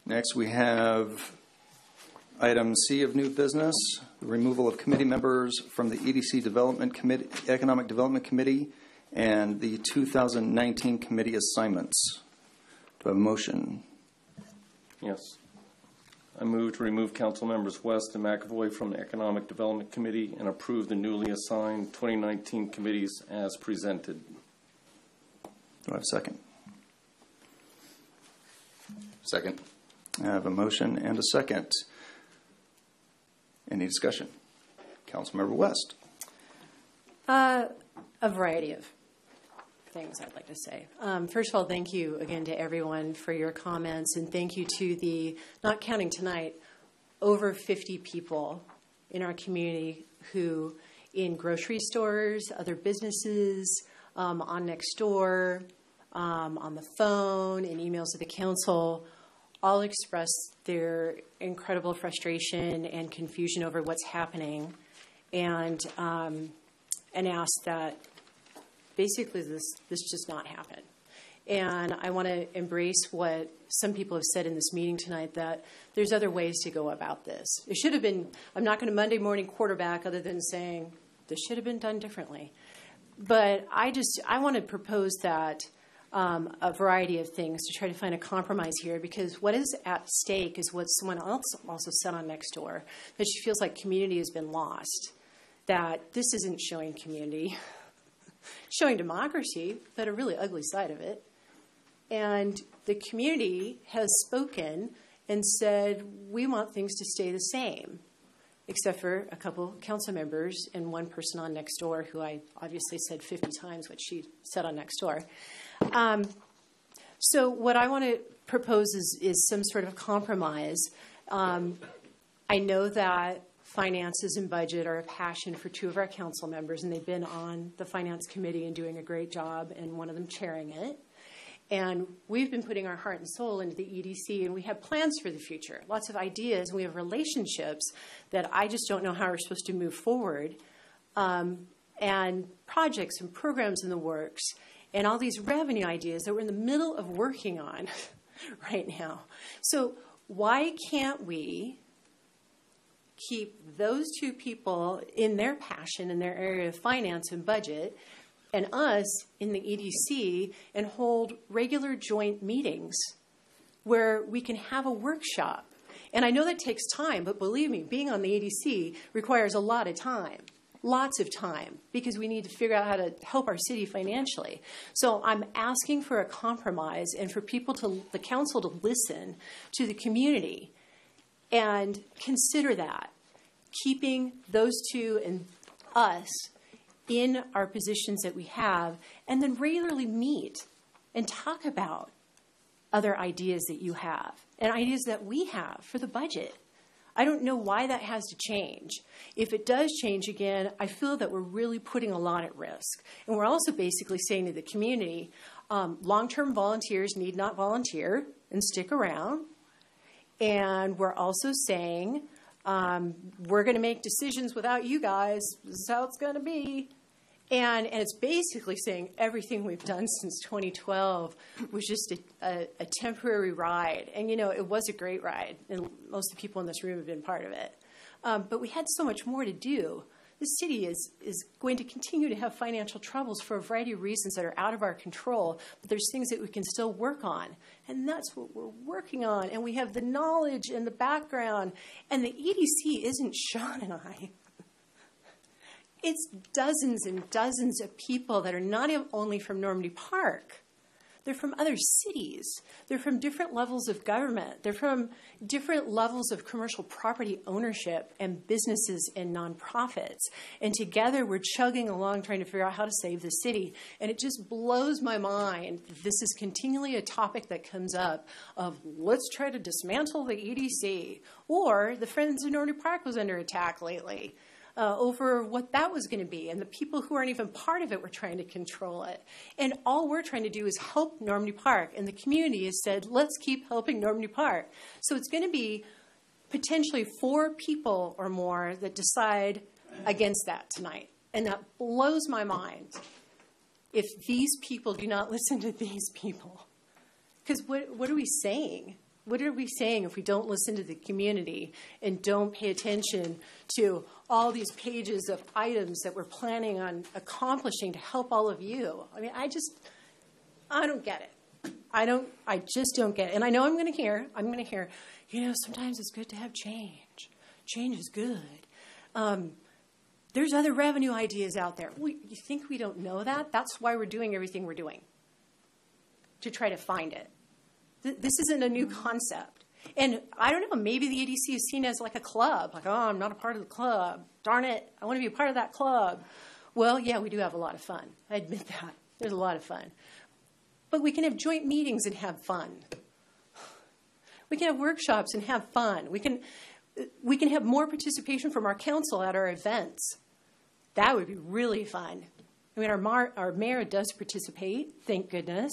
Next, we have item C of new business, the removal of committee members from the EDC Development Committee, Economic Development Committee, and the 2019 committee assignments. Do I have a motion? Yes. I move to remove council members West and McEvoy from the Economic Development Committee and approve the newly assigned 2019 committees as presented. Do I have a second? Second. I have a motion and a second. Any discussion? Councilmember West. A variety of things I'd like to say. First of all, thank you again to everyone for your comments, and thank you to the, not counting tonight, over 50 people in our community who, in grocery stores, other businesses, on Nextdoor, on the phone, in emails to the council, all expressed their incredible frustration and confusion over what's happening, and asked that basically this just not happen. And I want to embrace what some people have said in this meeting tonight, that there's other ways to go about this. It should have been, I'm not going to Monday morning quarterback other than saying this should have been done differently. But I want to propose that a variety of things to try to find a compromise here, because what is at stake is what someone else also said on Nextdoor, that she feels like community has been lost, that this isn't showing community, showing democracy, but a really ugly side of it. And the community has spoken and said, we want things to stay the same, except for a couple council members and one person on Nextdoor who I obviously said 50 times what she said on Nextdoor. So what I want to propose is some sort of compromise. I know that finances and budget are a passion for two of our council members, and they've been on the finance committee and doing a great job, and one of them chairing it. And we've been putting our heart and soul into the EDC, and we have plans for the future, lots of ideas, and we have relationships that I just don't know how we're supposed to move forward, and projects and programs in the works, and all these revenue ideas that we're in the middle of working on right now. So why can't we keep those two people in their passion in their area of finance and budget, and us in the EDC, and hold regular joint meetings where we can have a workshop? And I know that takes time, but believe me, being on the EDC requires a lot of time, lots of time, because we need to figure out how to help our city financially. So I'm asking for a compromise and for people to, the council, to listen to the community and consider that, keeping those two and us in our positions that we have, and then regularly meet and talk about other ideas that you have and ideas that we have for the budget. I don't know why that has to change. If it does change again, I feel that we're really putting a lot at risk. And we're also basically saying to the community, long-term volunteers need not volunteer and stick around. And we're also saying, we're going to make decisions without you guys. This is how it's going to be. And it's basically saying everything we've done since 2012 was just a temporary ride. And, you know, it was a great ride, and most of the people in this room have been part of it. But we had so much more to do. The city is going to continue to have financial troubles for a variety of reasons that are out of our control, but there's things that we can still work on. And that's what we're working on. And we have the knowledge and the background. And the EDC isn't Shawn and I. It's dozens and dozens of people that are not only from Normandy Park. They're from other cities. They're from different levels of government. They're from different levels of commercial property ownership and businesses and nonprofits. And together we're chugging along trying to figure out how to save the city. And it just blows my mind. This is continually a topic that comes up of let's try to dismantle the EDC. Or the Friends of Normandy Park was under attack lately. Over what that was going to be. And the people who aren't even part of it were trying to control it. And all we're trying to do is help Normandy Park. And the community has said, let's keep helping Normandy Park. So it's going to be potentially 4 people or more that decide against that tonight. And that blows my mind if these people do not listen to these people. Because what are we saying? what are we saying if we don't listen to the community and don't pay attention to all these pages of items that we're planning on accomplishing to help all of you? I mean, I don't get it. I just don't get it. And I know I'm going to hear, sometimes it's good to have change. Change is good. There's other revenue ideas out there. You think we don't know that? That's why we're doing everything we're doing, to try to find it. This isn't a new concept. And I don't know, maybe the EDC is seen as like a club. Like, oh, I'm not a part of the club. Darn it, I want to be a part of that club. Well, yeah, we do have a lot of fun. I admit that. There's a lot of fun. But we can have joint meetings and have fun. We can have workshops and have fun. We can have more participation from our council at our events. That would be really fun. I mean, our mayor does participate, thank goodness.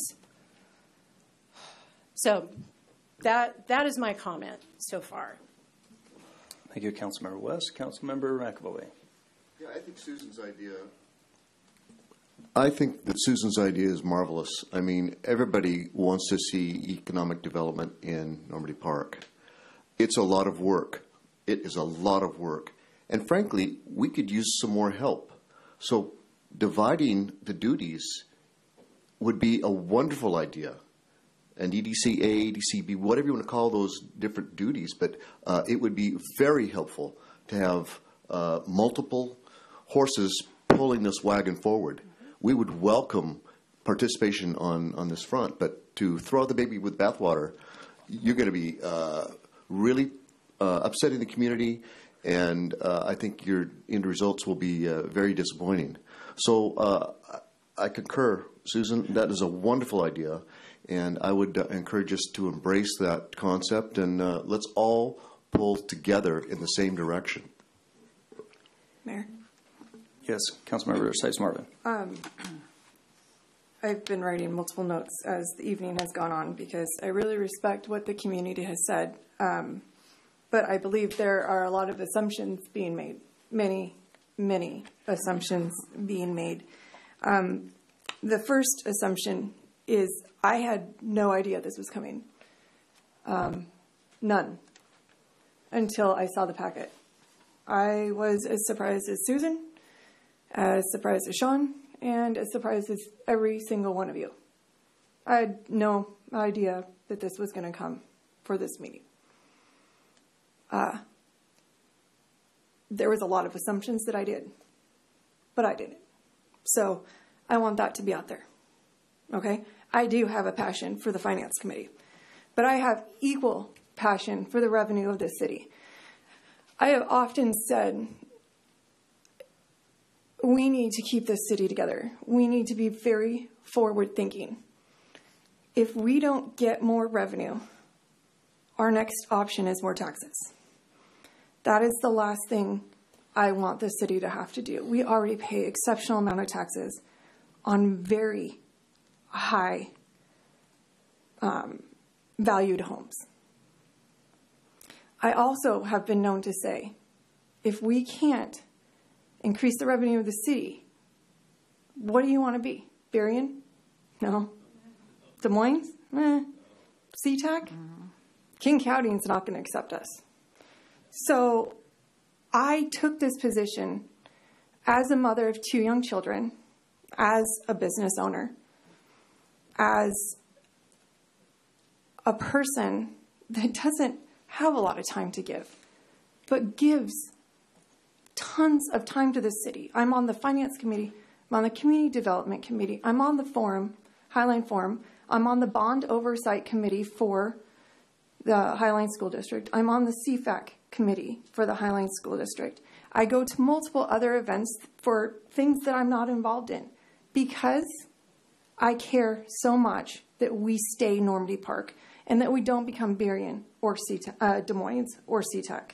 So that is my comment so far. Thank you, Councilmember West. Councilmember McEvoy. Yeah, I think that Susan's idea is marvelous. I mean, everybody wants to see economic development in Normandy Park. It's a lot of work. It is a lot of work. And frankly, we could use some more help. So dividing the duties would be a wonderful idea. And EDC A, EDC B, whatever you want to call those different duties, but it would be very helpful to have multiple horses pulling this wagon forward. We would welcome participation on this front, but to throw out the baby with bathwater, you're going to be really upsetting the community, and I think your end results will be very disappointing. So I concur, Susan. That is a wonderful idea, and I would encourage us to embrace that concept, and let's all pull together in the same direction. Mayor? Yes, Councilmember Sites Marvin. I've been writing multiple notes as the evening has gone on because I really respect what the community has said. But I believe there are a lot of assumptions being made, many assumptions being made. The first assumption is I had no idea this was coming. None. Until I saw the packet. I was as surprised as Susan, as surprised as Shawn, and as surprised as every single one of you. I had no idea that this was going to come for this meeting. There was a lot of assumptions that I did, but I didn't. So I want that to be out there. Okay? I do have a passion for the Finance Committee, but I have equal passion for the revenue of this city. I have often said we need to keep this city together. We need to be very forward-thinking. If we don't get more revenue, our next option is more taxes. That is the last thing I want the city to have to do. We already pay exceptional amount of taxes on very high valued homes. I also have been known to say, if we can't increase the revenue of the city, what do you want to be? Berrien? No. Des Moines? SeaTac? King County's not going to accept us. So I took this position as a mother of 2 young children, as a business owner, as a person that doesn't have a lot of time to give, but gives tons of time to the city. I'm on the Finance Committee. I'm on the Community Development Committee. I'm on the Forum, Highline Forum. I'm on the Bond Oversight Committee for the Highline School District. I'm on the CFAC Committee for the Highline School District. I go to multiple other events for things that I'm not involved in because I care so much that we stay Normandy Park and that we don't become Berrien or Des Moines or SeaTac.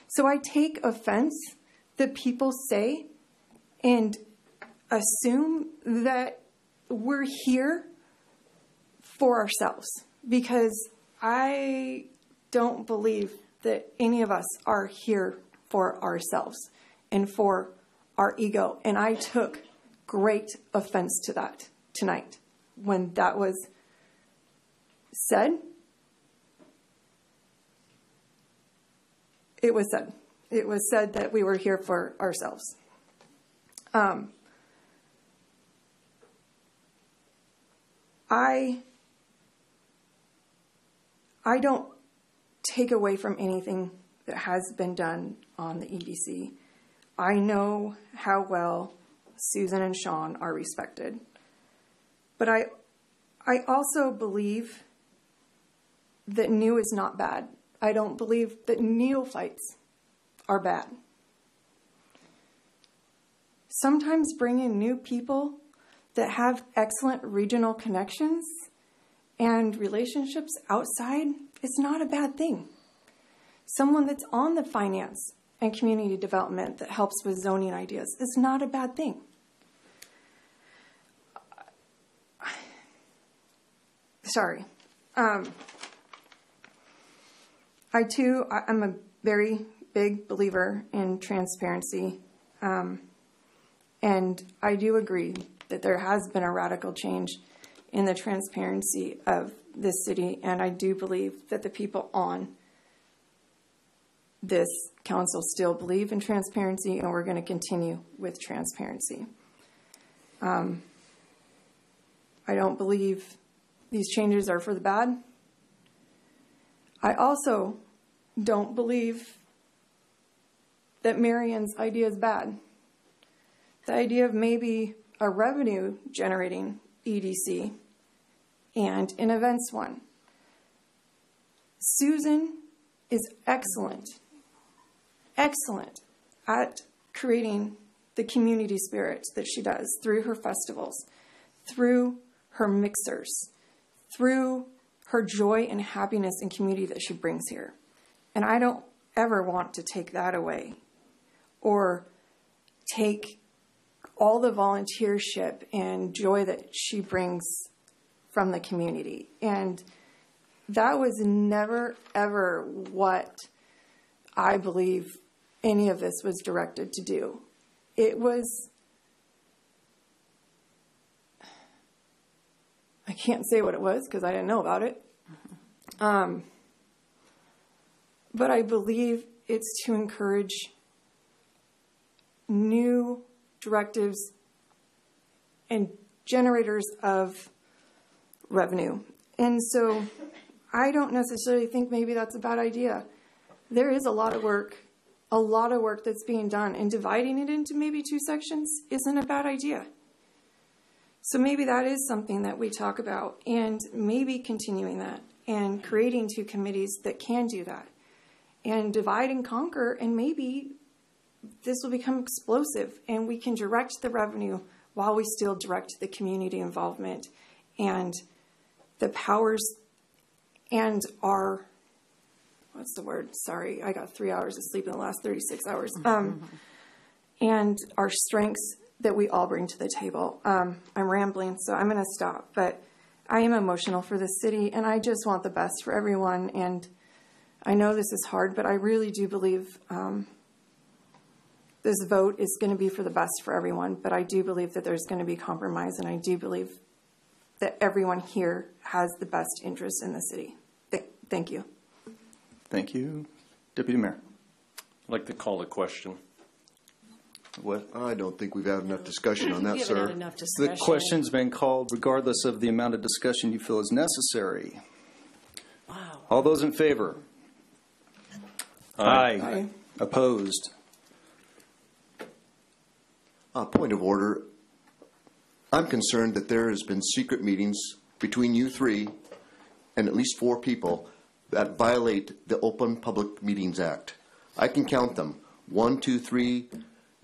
So I take offense that people say and assume that we're here for ourselves, because I don't believe that any of us are here for ourselves and for our ego. And I took great offense to that tonight when that was said. it was said. It was said that we were here for ourselves. I don't take away from anything that has been done on the EDC. I know how well Susan and Shawn are respected. But I also believe that new is not bad. I don't believe that neophytes are bad. Sometimes bringing new people that have excellent regional connections and relationships outside is not a bad thing. Someone that's on the finance and community development that helps with zoning ideas is not a bad thing. Sorry. I'm a very big believer in transparency. And I do agree that there has been a radical change in the transparency of this city. And I do believe that the people on this council still believe in transparency, and we're going to continue with transparency. I don't believe these changes are for the bad. I also don't believe that Marion's idea is bad. The idea of maybe a revenue generating EDC and an events one. Susan is excellent at creating the community spirit that she does through her festivals, through her mixers, through her joy and happiness and community that she brings here. And I don't ever want to take that away or take all the volunteership and joy that she brings from the community. And that was never, ever what I believe any of this was directed to do. It was, I can't say what it was because I didn't know about it. But I believe it's to encourage new directives and generators of revenue. And so I don't necessarily think maybe that's a bad idea. There is a lot of work that's being done, and dividing it into maybe two sections isn't a bad idea. So maybe that is something that we talk about, and maybe continuing that and creating two committees that can do that and divide and conquer, and maybe this will become explosive and we can direct the revenue while we still direct the community involvement and the powers and our, what's the word? Sorry, I got 3 hours of sleep in the last 36 hours. And our strengths that we all bring to the table. I'm rambling, so I'm going to stop. But I am emotional for the city, and I just want the best for everyone. And I know this is hard, but I really do believe this vote is going to be for the best for everyone. But I do believe that there's going to be compromise, and I do believe that everyone here has the best interest in the city. Thank you. Thank you. Deputy Mayor. I'd like to call a question. What? I don't think we've had enough discussion on that, We haven't sir. had enough discussion. The question's been called regardless of the amount of discussion you feel is necessary. Wow. All those in favor? Aye. Opposed? Point of order. I'm concerned that there has been secret meetings between you three and at least 4 people that violate the Open Public Meetings Act. I can count them. 1, 2, 3.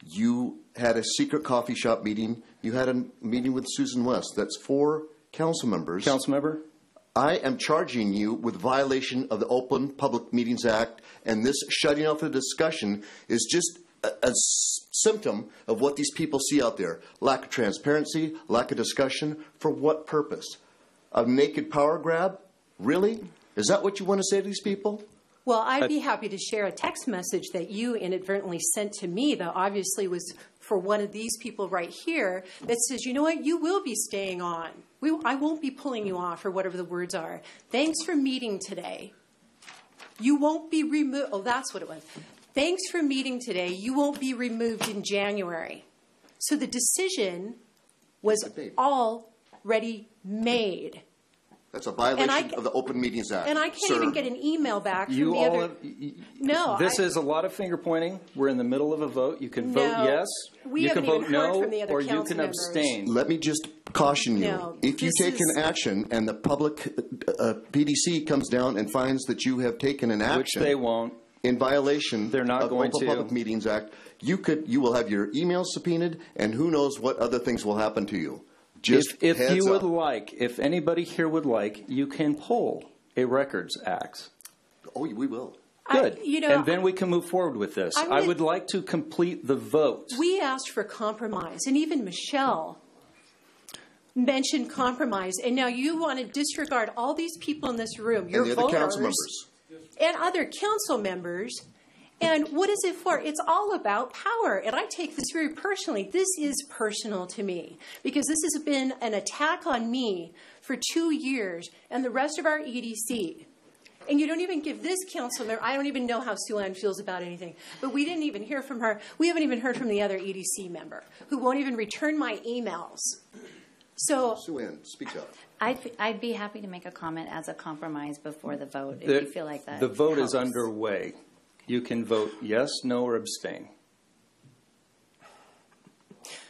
You had a secret coffee shop meeting. You had a meeting with Susan West. That's 4 council members. Council member? I am charging you with violation of the Open Public Meetings Act, and this shutting off the discussion is just a symptom of what these people see out there. Lack of transparency, lack of discussion. For what purpose? A naked power grab? Really? Is that what you want to say to these people? Well, I'd be happy to share a text message that you inadvertently sent to me that obviously was for one of these people right here that says, you know what, you will be staying on. I won't be pulling you off or whatever the words are. Thanks for meeting today. You won't be removed. Oh, that's what it was. Thanks for meeting today. You won't be removed in January. So the decision was already made. That's a violation of the Open Meetings Act. And I can't even get an email back from the other. No. This is a lot of finger pointing. We're in the middle of a vote. You can vote yes, you can vote no, or you can abstain. Let me just caution you. No, if you take an action and the public PDC comes down and finds that you have taken an action, which they won't, in violation they're not of the going Open to. Public Meetings Act, you will have your emails subpoenaed, and who knows what other things will happen to you. Just if heads you would up. like, if anybody here would like, you can pull a Records Act. Oh, we will. Good. And then we can move forward with this. I would like to complete the vote. We asked for compromise, and even Michelle mentioned compromise. And now you want to disregard all these people in this room, your and the voters, other council members. And other council members. And what is it for? It's all about power. And I take this very personally. This is personal to me because this has been an attack on me for 2 years and the rest of our EDC. And you don't even give this council member, I don't even know how Sue Ann feels about anything, but we didn't even hear from her. We haven't even heard from the other EDC member who won't even return my emails. So, Sue Ann, speak up. I'd be happy to make a comment as a compromise before the vote if you feel like that. The vote helps. is underway. You can vote yes, no, or abstain.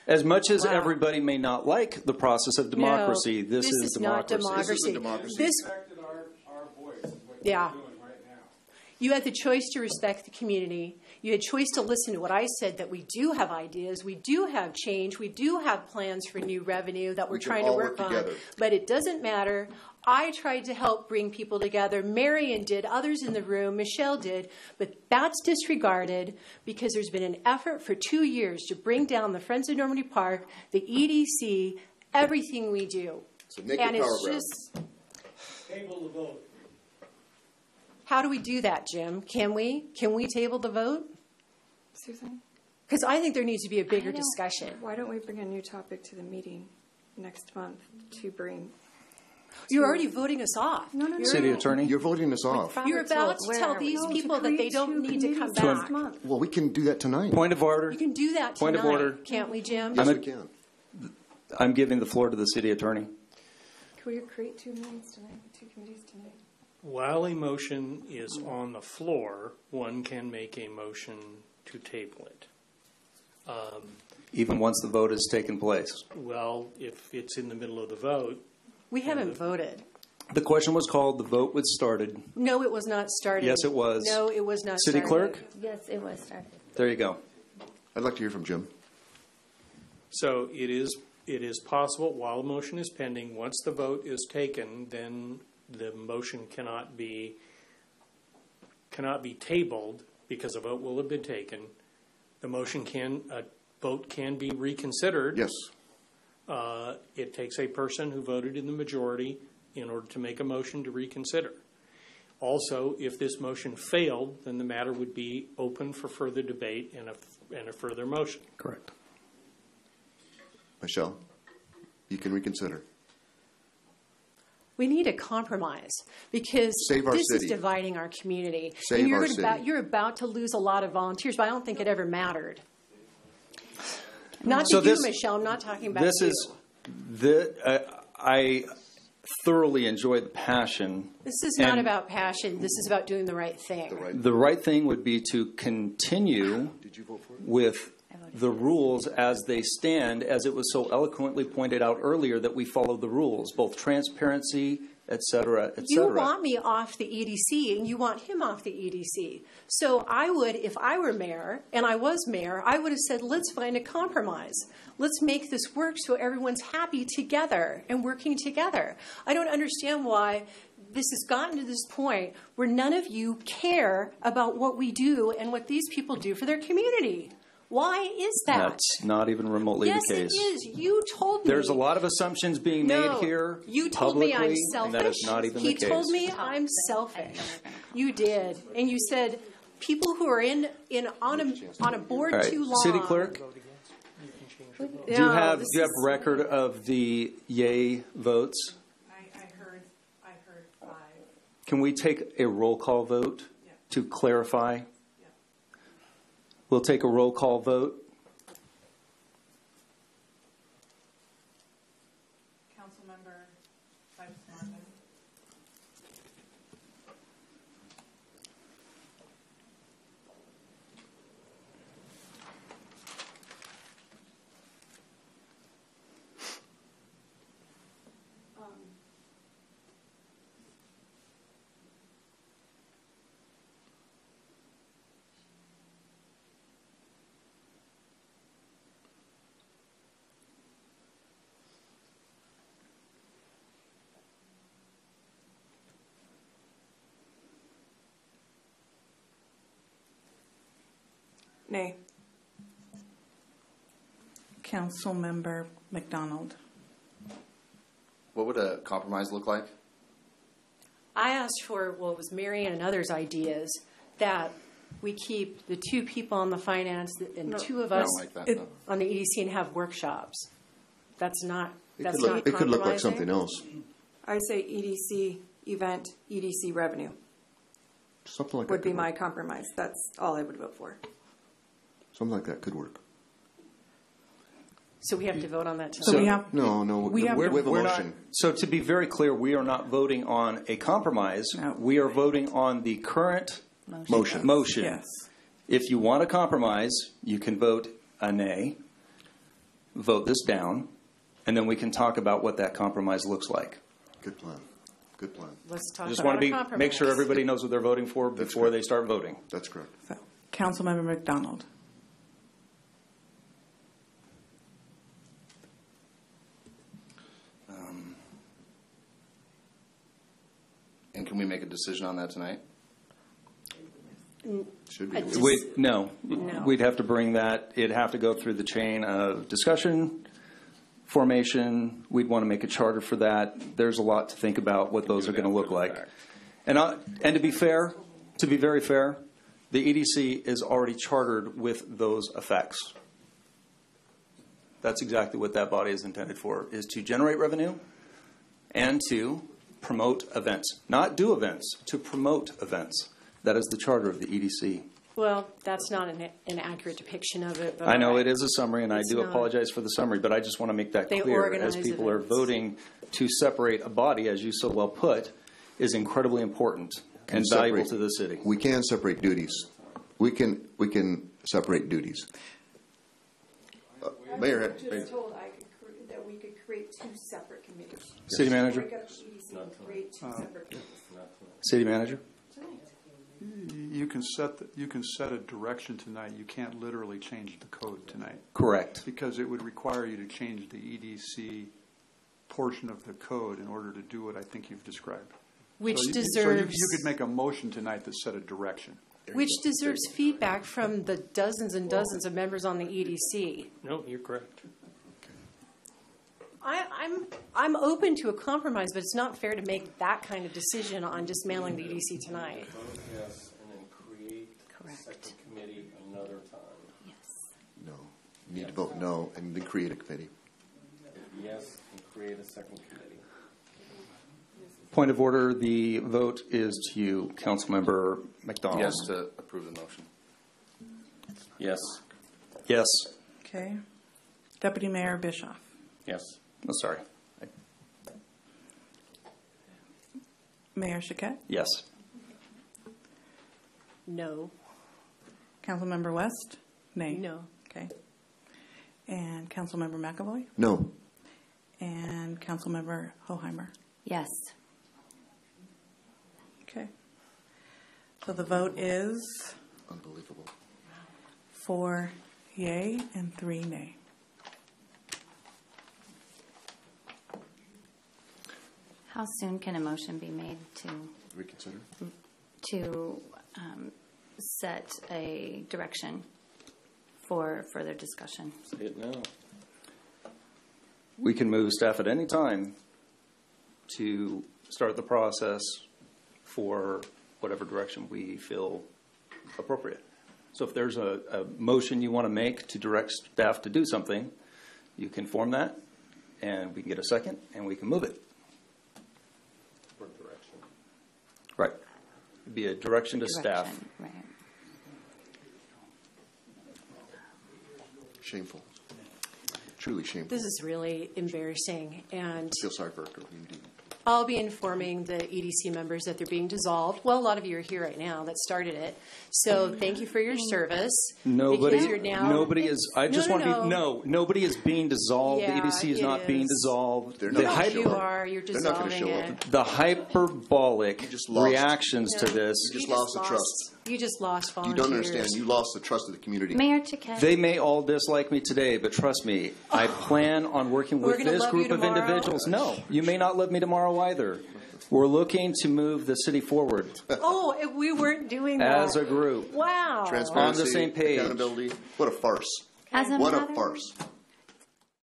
As much as everybody may not like the process of democracy, no, this is democracy. Not democracy. This is democracy. This, our voice is what yeah. we're doing right now. You had the choice to respect the community. You had choice to listen to what I said, that we do have ideas, we do have change, we do have plans for new revenue that we're trying to work on. But it doesn't matter. I tried to help bring people together. Marion did, others in the room, Michelle did, but that's disregarded because there's been an effort for 2 years to bring down the Friends of Normandy Park, the EDC, everything we do. So make and your power it's grab. just Table the vote. how do we do that, Jim? Can we table the vote? Susan, Because I think there needs to be a bigger discussion. why don't we bring a new topic to the meeting next month to bring? You're already voting us off. No. City Attorney? You're voting us off. You're about to tell these people that they don't need to come back. Well, we can do that tonight. Point of order. You can do that tonight, Point of order. can't we, Jim? Yes, we can. I'm giving the floor to the City Attorney. Can we create 2 meetings tonight, 2 committees tonight? While a motion is on the floor, one can make a motion to table it. Even once the vote has taken place. Well, if it's in the middle of the vote, We haven't voted. The question was called, the vote was started. No, it was not started. Yes, it was. No, it was not City started. Clerk? Yes, it was started. There you go. I'd like to hear from Jim. so it is possible while a motion is pending, once the vote is taken, then the motion cannot be tabled because a vote will have been taken. The vote can be reconsidered. Yes. It takes a person who voted in the majority in order to make a motion to reconsider. Also, if this motion failed, then the matter would be open for further debate and a further motion. Correct. Michelle, you can reconsider. We need a compromise because Save our this city. is dividing our community. Save and our city. You're about to lose a lot of volunteers, but I don't think it ever mattered. Not So to you, this- Michelle. I'm not talking about This you. I thoroughly enjoy the passion. This is not and about passion. This is about doing the right thing. The right thing would be to continue Did you vote for it? with the rules as they stand, as it was so eloquently pointed out earlier, that we follow the rules, both transparency, et cetera, et You cetera. want me off the EDC, and you want him off the EDC. So I would, if I were mayor, and I was mayor, I would have said, let's find a compromise. Let's make this work so everyone's happy together and working together. I don't understand why this has gotten to this point where none of you care about what we do and what these people do for their community. Why is that? That's not even remotely Yes, the case. it is. You told me. There's a lot of assumptions being made here You told me I'm publicly, selfish. and that is not even he the case. told me I'm selfish. You did. And you said people who are on a board All right, too long. City Clerk, do you have record of the yay votes? I heard 5. Can we take a roll call vote to clarify? We'll take a roll call vote. Councilmember Vice Marvin. Nay. Councilmember McDonald. What would a compromise look like? I asked for, well, it was Marion and others' ideas, that we keep the 2 people on the finance and 2 of I us don't like that. No. on the EDC and have workshops. That's not It could look like compromising. something else. I'd say EDC event, EDC revenue Something like would that be could my work. compromise. That's all I would vote for. Something like that could work. So we have to vote on that So tonight. we have, No, We have- we have a We're not, motion. so to be very clear, we are not voting on a compromise. No. We are voting on the current motion. yes. If you want a compromise, you can vote a nay, vote this down, and then we can talk about what that compromise looks like. Good plan. Good plan. Let's talk I just about want a to compromise. make sure everybody knows what they're voting for before correct. they start voting. That's correct. So, Councilmember McDonald. And can we make a decision on that tonight? Should be. I just- No. No. We'd have to bring that, it'd have to go through the chain of discussion, formation. We'd want to make a charter for that. There's a lot to think about what those are going to look like. And to be fair, to be very fair, the EDC is already chartered with those effects. That's exactly what that body is intended for, is to generate revenue and to promote events. Not do events, to promote events. That is the charter of the EDC. Well, that's not an accurate depiction of it. But I know all it right. is a summary, and I It's do not. apologize for the summary, but I just want to make that They clear. organize As people are events. voting to separate a body, as you so well put, is incredibly important and valuable Separate- to the city. We can separate duties. We can separate duties. Mayor, I was just told that we could create 2 separate committees. City manager? Break up the EDC and create 2 separate committees. City manager? You can set a direction tonight. You can't literally change the code tonight, Correct. because it would require you to change the EDC portion of the code in order to do what I think you've described. Which So deserves you could make a motion tonight that set a direction. which deserves feedback from the dozens and dozens of members on the EDC. No, you're correct. I'm open to a compromise, but it's not fair to make that kind of decision on dismantling the EDC tonight. Vote yes, and then create a Correct. second committee another time. Yes. no. You need to vote no and then create a committee. Yes, and create a second committee. Point of order, the vote is to you, Councilmember McDonald. Yes, to approve the motion. Yes. Yes. Okay. Deputy Mayor Bischoff. Yes. Oh, sorry. Mayor Chiquette. Yes. No. Councilmember West. Nay. No. Okay. And Councilmember McEvoy. No. And Councilmember Hoheimer. Yes. Okay. So the vote is Unbelievable. 4 yay and 3 nay. How soon can a motion be made Reconsider? to set a direction for further discussion? Say it now. We can move staff at any time to start the process for whatever direction we feel appropriate. So if there's a motion you want to make to direct staff to do something, you can form that, and we can get a second, and we can move it. For direction. Right. It'd be a direction to staff. Direction, right. Shameful. Truly shameful. This is really embarrassing, and I feel sorry for our community. I'll be informing the EDC members that they're being dissolved. Well, a lot of you are here right now that started it. So thank you for your service. Nobody, Because you're now, nobody is. I just want to be. no. Nobody is being dissolved. Yeah, the EDC is it not being is. dissolved. They're The not hype- gonna You show up. are. You're They're not gonna dissolving show up. it. the hyperbolic You just lost. reactions to this. You just lost the trust. You just lost You volunteers. don't understand. You lost the trust of the community. Mayor Chiquette. They may all dislike me today, but trust me, I plan on working We're with gonna this love group you of tomorrow. individuals. No, you may not love me tomorrow either. We're looking to move the city forward Oh, if we weren't doing that. as a group. Wow. Transparency, On the same page. accountability. What a farce. As a What a matter- farce.